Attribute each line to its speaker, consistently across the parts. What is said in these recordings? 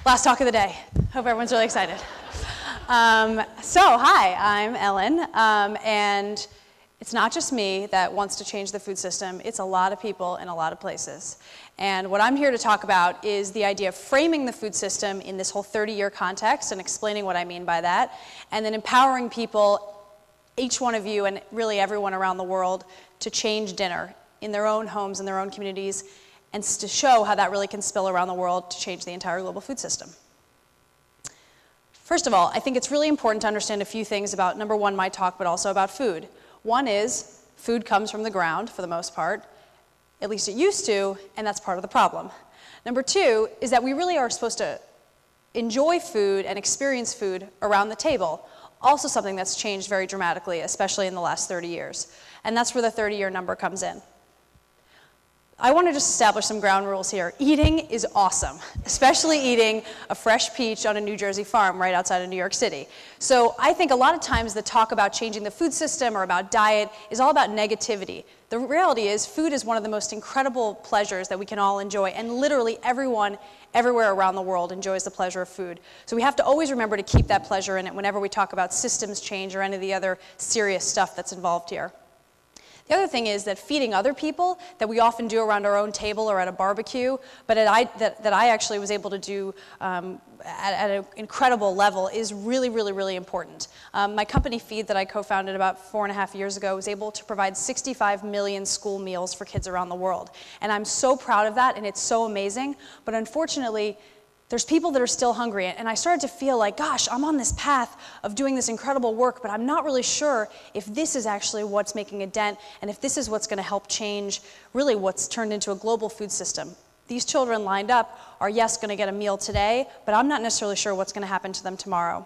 Speaker 1: Last talk of the day. Hope everyone's really excited. Hi, I'm Ellen, and it's not just me that wants to change the food system, it's a lot of people in a lot of places. And what I'm here to talk about is the idea of framing the food system in this whole 30-year context and explaining what I mean by that, and then empowering people, each one of you and really everyone around the world, to change dinner in their own homes, in their own communities, and to show how that really can spill around the world to change the entire global food system. First of all, I think it's really important to understand a few things about, number one, my talk, but also about food. One is, food comes from the ground, for the most part. At least it used to, and that's part of the problem. Number two is that we really are supposed to enjoy food and experience food around the table. Also something that's changed very dramatically, especially in the last 30 years. And that's where the 30-year number comes in. I want to just establish some ground rules here. Eating is awesome, especially eating a fresh peach on a New Jersey farm right outside of New York City. So I think a lot of times the talk about changing the food system or about diet is all about negativity. The reality is food is one of the most incredible pleasures that we can all enjoy, and literally everyone everywhere around the world enjoys the pleasure of food. So we have to always remember to keep that pleasure in it whenever we talk about systems change or any of the other serious stuff that's involved here. The other thing is that feeding other people, that we often do around our own table or at a barbecue, but that I actually was able to do at an incredible level, is really, really, really important. My company Feed that I co-founded about 4.5 years ago was able to provide 65 million school meals for kids around the world. And I'm so proud of that, and it's so amazing. But unfortunately, there's people that are still hungry, and I started to feel like, gosh, I'm on this path of doing this incredible work, but I'm not really sure if this is actually what's making a dent, and if this is what's going to help change really what's turned into a global food system. These children lined up are, yes, going to get a meal today, but I'm not necessarily sure what's going to happen to them tomorrow.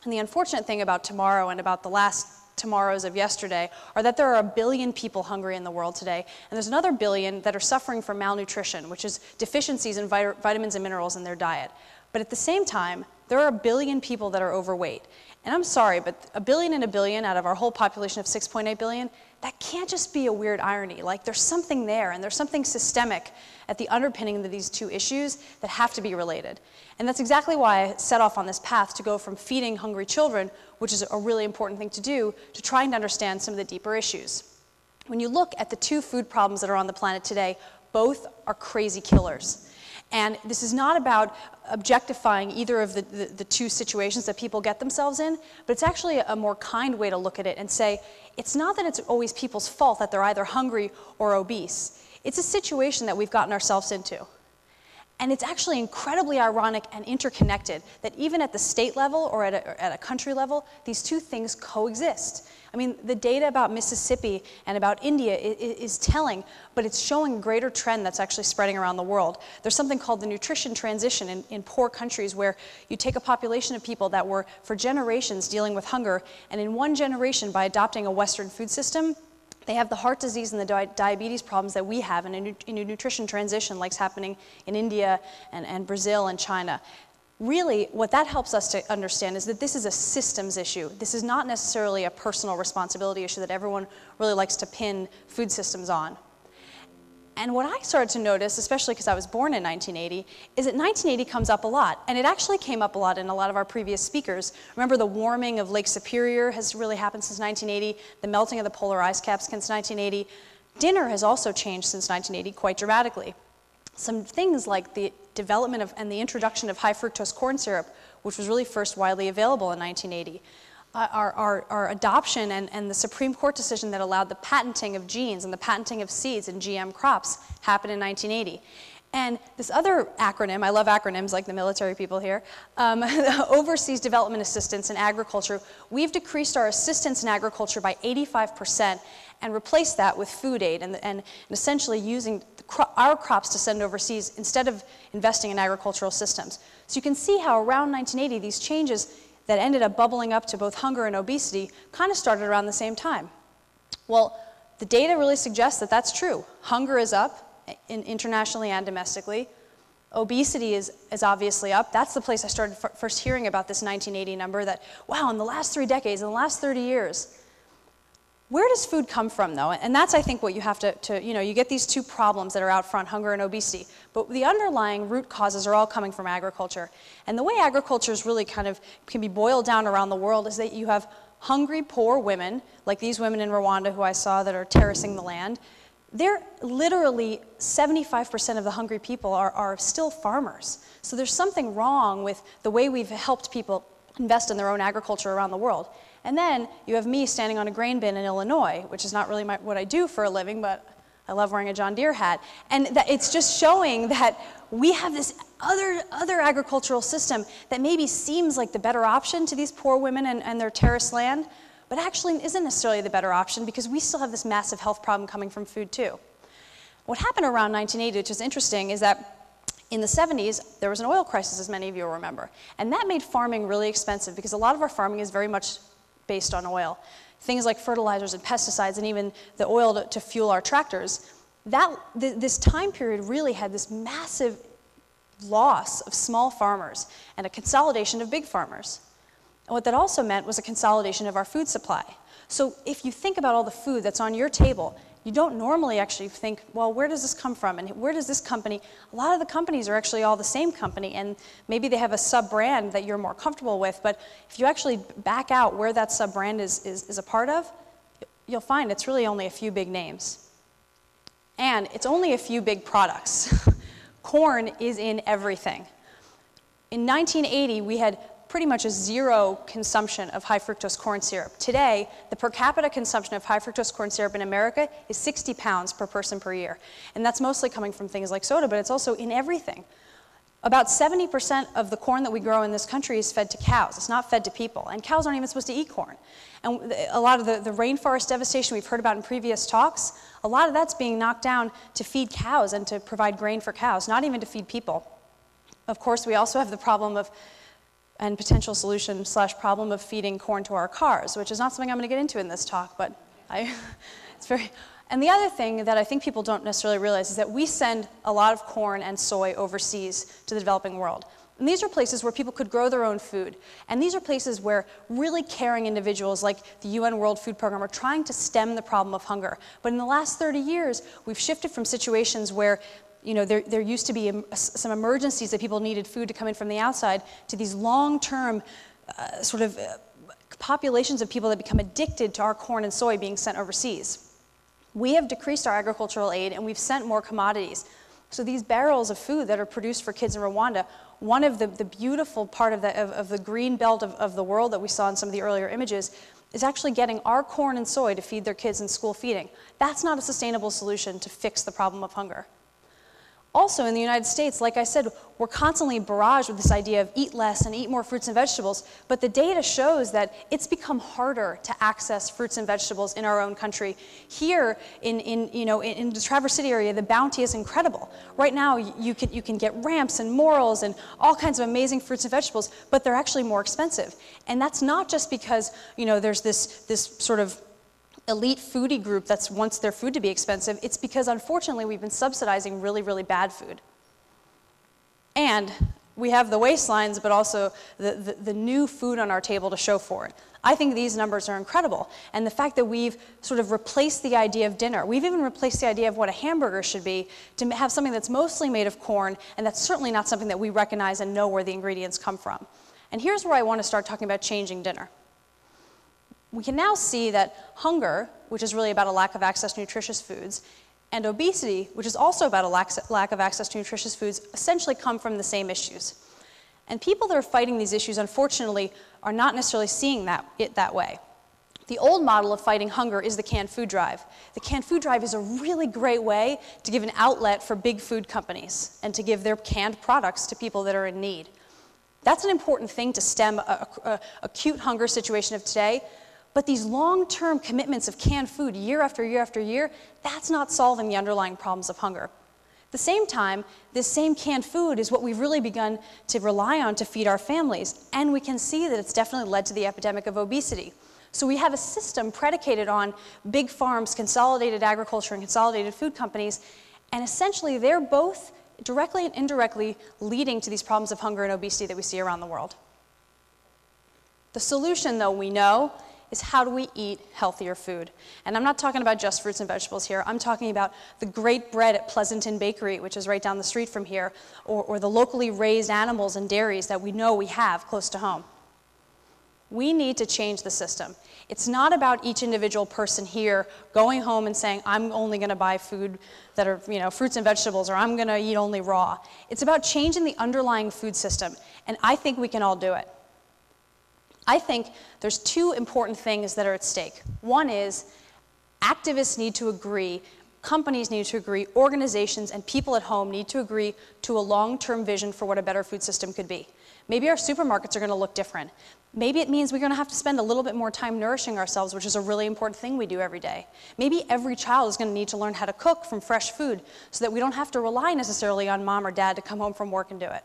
Speaker 1: And the unfortunate thing about tomorrow and about the last tomorrows of yesterday are that there are 1 billion people hungry in the world today, and there's another 1 billion that are suffering from malnutrition, which is deficiencies in vitamins and minerals in their diet. But at the same time, there are 1 billion people that are overweight. And I'm sorry, but 1 billion and 1 billion out of our whole population of 6.8 billion, that can't just be a weird irony. Like, there's something there, and there's something systemic at the underpinning of these two issues that have to be related. And that's exactly why I set off on this path to go from feeding hungry children, which is a really important thing to do, to trying to understand some of the deeper issues. When you look at the two food problems that are on the planet today, both are crazy killers. And this is not about objectifying either of the two situations that people get themselves in, but it's actually a more kind way to look at it and say, it's not that it's always people's fault that they're either hungry or obese. It's a situation that we've gotten ourselves into. And it's actually incredibly ironic and interconnected that even at the state level or at a country level, these two things coexist. I mean, the data about Mississippi and about India is telling, but it's showing a greater trend that's actually spreading around the world. There's something called the nutrition transition in poor countries, where you take a population of people that were for generations dealing with hunger, and in one generation, by adopting a Western food system, they have the heart disease and the diabetes problems that we have in a nutrition transition like's happening in India and Brazil and China. Really, what that helps us to understand is that this is a systems issue. This is not necessarily a personal responsibility issue that everyone really likes to pin food systems on. And what I started to notice, especially because I was born in 1980, is that 1980 comes up a lot. And it actually came up a lot in a lot of our previous speakers. Remember, the warming of Lake Superior has really happened since 1980, the melting of the polar ice caps since 1980. Dinner has also changed since 1980 quite dramatically. Some things like the development of and the introduction of high fructose corn syrup, which was really first widely available in 1980. Our adoption and the Supreme Court decision that allowed the patenting of genes and the patenting of seeds in GM crops happened in 1980. And this other acronym, I love acronyms like the military people here, Overseas Development Assistance in Agriculture, we've decreased our assistance in agriculture by 85% and replaced that with food aid and essentially using our crops to send overseas instead of investing in agricultural systems. So you can see how around 1980 these changes that ended up bubbling up to both hunger and obesity kind of started around the same time. Well, the data really suggests that that's true. Hunger is up internationally and domestically. Obesity is obviously up. That's the place I started first hearing about this 1980 number that, wow, in the last 3 decades, in the last 30 years, Where does food come from, though? And that's, I think, what you have to you get these two problems that are out front, hunger and obesity. But the underlying root causes are all coming from agriculture. And the way agriculture is really kind of can be boiled down around the world is that you have hungry, poor women, like these women in Rwanda who I saw that are terracing the land. They're literally 75% of the hungry people are still farmers. So there's something wrong with the way we've helped people invest in their own agriculture around the world. And then you have me standing on a grain bin in Illinois, which is not really what I do for a living, but I love wearing a John Deere hat. And it's just showing that we have this other agricultural system that maybe seems like the better option to these poor women and their terraced land, but actually isn't necessarily the better option because we still have this massive health problem coming from food too. What happened around 1980, which is interesting, is that in the 70s, there was an oil crisis, as many of you will remember. And that made farming really expensive because a lot of our farming is very much based on oil. Things like fertilizers and pesticides and even the oil to fuel our tractors. This time period really had this massive loss of small farmers and a consolidation of big farmers. And what that also meant was a consolidation of our food supply. So if you think about all the food that's on your table, you don't normally actually think, well, where does this come from? And where does this company? A lot of the companies are actually all the same company, and maybe they have a sub-brand that you're more comfortable with, but if you actually back out where that sub-brand is a part of, you'll find it's really only a few big names. And it's only a few big products. Corn is in everything. In 1980, we had pretty much a zero consumption of high fructose corn syrup. Today, the per capita consumption of high fructose corn syrup in America is 60 pounds per person per year. And that's mostly coming from things like soda, but it's also in everything. About 70% of the corn that we grow in this country is fed to cows. It's not fed to people. And cows aren't even supposed to eat corn. And a lot of the rainforest devastation we've heard about in previous talks, a lot of that's being knocked down to feed cows and to provide grain for cows, not even to feed people. Of course, we also have the problem of and potential solution / problem of feeding corn to our cars, which is not something I'm going to get into in this talk, but it's very. And the other thing that I think people don't necessarily realize is that we send a lot of corn and soy overseas to the developing world. And these are places where people could grow their own food. And these are places where really caring individuals like the UN World Food Program are trying to stem the problem of hunger. But in the last 30 years, we've shifted from situations where there used to be some emergencies that people needed food to come in from the outside to these long-term populations of people that become addicted to our corn and soy being sent overseas. We have decreased our agricultural aid and we've sent more commodities. So these barrels of food that are produced for kids in Rwanda, one of the beautiful part of the green belt of the world that we saw in some of the earlier images is actually getting our corn and soy to feed their kids in school feeding. That's not a sustainable solution to fix the problem of hunger. Also, in the United States, like I said, we're constantly barraged with this idea of eat less and eat more fruits and vegetables, but the data shows that it's become harder to access fruits and vegetables in our own country. Here in the Traverse City area, the bounty is incredible. Right now, you can get ramps and morels and all kinds of amazing fruits and vegetables, but they're actually more expensive. And that's not just because, there's this sort of elite foodie group that's wants their food to be expensive. It's because, unfortunately, we've been subsidizing really, really bad food. And we have the waistlines, but also the new food on our table to show for it. I think these numbers are incredible. And the fact that we've sort of replaced the idea of dinner, we've even replaced the idea of what a hamburger should be to have something that's mostly made of corn, and that's certainly not something that we recognize and know where the ingredients come from. And here's where I want to start talking about changing dinner. We can now see that hunger, which is really about a lack of access to nutritious foods, and obesity, which is also about a lack of access to nutritious foods, essentially come from the same issues. And people that are fighting these issues, unfortunately, are not necessarily seeing it that way. The old model of fighting hunger is the canned food drive. The canned food drive is a really great way to give an outlet for big food companies and to give their canned products to people that are in need. That's an important thing to stem an acute hunger situation of today. But these long-term commitments of canned food year after year after year, that's not solving the underlying problems of hunger. At the same time, this same canned food is what we've really begun to rely on to feed our families, and we can see that it's definitely led to the epidemic of obesity. So we have a system predicated on big farms, consolidated agriculture, and consolidated food companies, and essentially they're both directly and indirectly leading to these problems of hunger and obesity that we see around the world. The solution, though, we know, is how do we eat healthier food? And I'm not talking about just fruits and vegetables here. I'm talking about the great bread at Pleasanton Bakery, which is right down the street from here, or the locally raised animals and dairies that we know we have close to home. We need to change the system. It's not about each individual person here going home and saying, I'm only going to buy food that are, fruits and vegetables, or I'm going to eat only raw. It's about changing the underlying food system, and I think we can all do it. I think there's two important things that are at stake. One is activists need to agree, companies need to agree, organizations and people at home need to agree to a long-term vision for what a better food system could be. Maybe our supermarkets are going to look different. Maybe it means we're going to have to spend a little bit more time nourishing ourselves, which is a really important thing we do every day. Maybe every child is going to need to learn how to cook from fresh food so that we don't have to rely necessarily on mom or dad to come home from work and do it.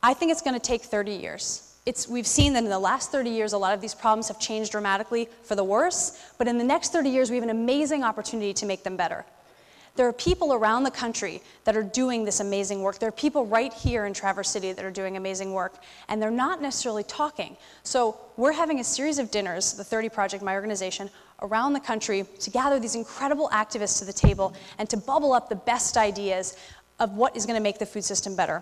Speaker 1: I think it's going to take 30 years. We've seen that in the last 30 years, a lot of these problems have changed dramatically for the worse, but in the next 30 years, we have an amazing opportunity to make them better. There are people around the country that are doing this amazing work. There are people right here in Traverse City that are doing amazing work, and they're not necessarily talking. So we're having a series of dinners, the 30 Project, my organization, around the country to gather these incredible activists to the table and to bubble up the best ideas of what is going to make the food system better.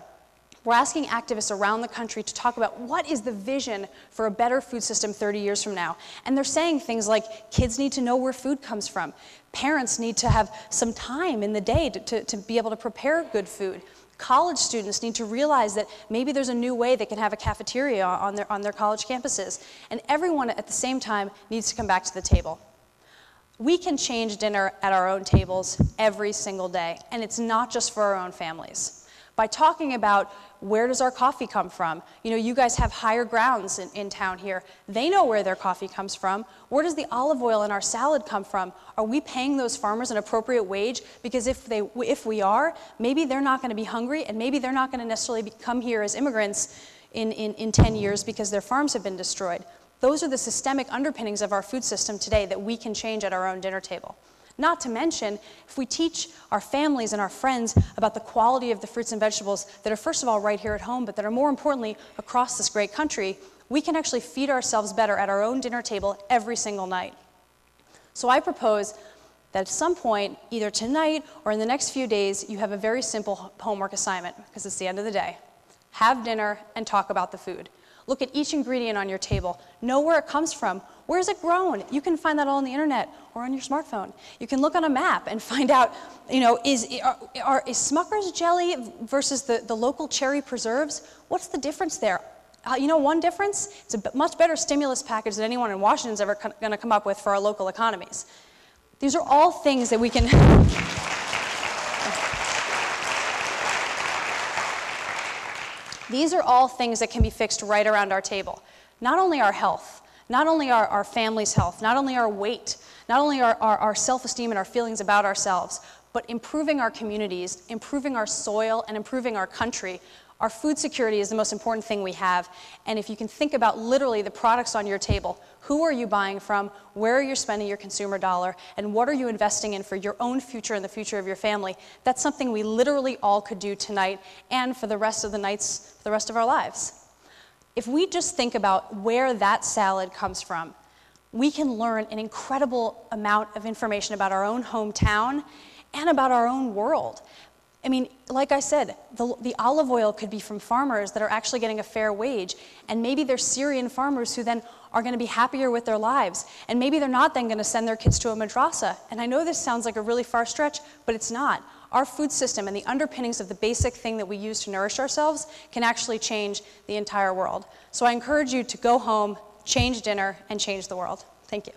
Speaker 1: We're asking activists around the country to talk about what is the vision for a better food system 30 years from now. And they're saying things like kids need to know where food comes from. Parents need to have some time in the day to be able to prepare good food. College students need to realize that maybe there's a new way they can have a cafeteria on their college campuses. And everyone at the same time needs to come back to the table. We can change dinner at our own tables every single day, and it's not just for our own families. By talking about where does our coffee come from? You guys have Higher Grounds in town here. They know where their coffee comes from. Where does the olive oil in our salad come from? Are we paying those farmers an appropriate wage? Because if we are, maybe they're not going to be hungry, and maybe they're not going to necessarily come here as immigrants in 10 years because their farms have been destroyed. Those are the systemic underpinnings of our food system today that we can change at our own dinner table. Not to mention, if we teach our families and our friends about the quality of the fruits and vegetables that are first of all right here at home, but that are more importantly across this great country, we can actually feed ourselves better at our own dinner table every single night. So I propose that at some point, either tonight or in the next few days, you have a very simple homework assignment, because it's the end of the day. Have dinner and talk about the food. Look at each ingredient on your table. Know where it comes from. Where is it grown? You can find that all on the internet or on your smartphone. You can look on a map and find out, is Smucker's jelly versus the local cherry preserves? What's the difference there? One difference? It's a much better stimulus package than anyone in Washington is ever going to come up with for our local economies. These are all things that we can... These are all things that can be fixed right around our table. Not only our health, not only our family's health, not only our weight, not only our self-esteem and our feelings about ourselves, but improving our communities, improving our soil, and improving our country. Our food security is the most important thing we have. And if you can think about literally the products on your table, who are you buying from, where are you spending your consumer dollar, and what are you investing in for your own future and the future of your family, that's something we literally all could do tonight and for the rest of the nights, for the rest of our lives. If we just think about where that salad comes from, we can learn an incredible amount of information about our own hometown and about our own world. I mean, like I said, the olive oil could be from farmers that are actually getting a fair wage, and maybe they're Syrian farmers who then are going to be happier with their lives, and maybe they're not then going to send their kids to a madrasa. And I know this sounds like a really far stretch, but it's not. Our food system and the underpinnings of the basic thing that we use to nourish ourselves can actually change the entire world. So I encourage you to go home, change dinner, and change the world. Thank you.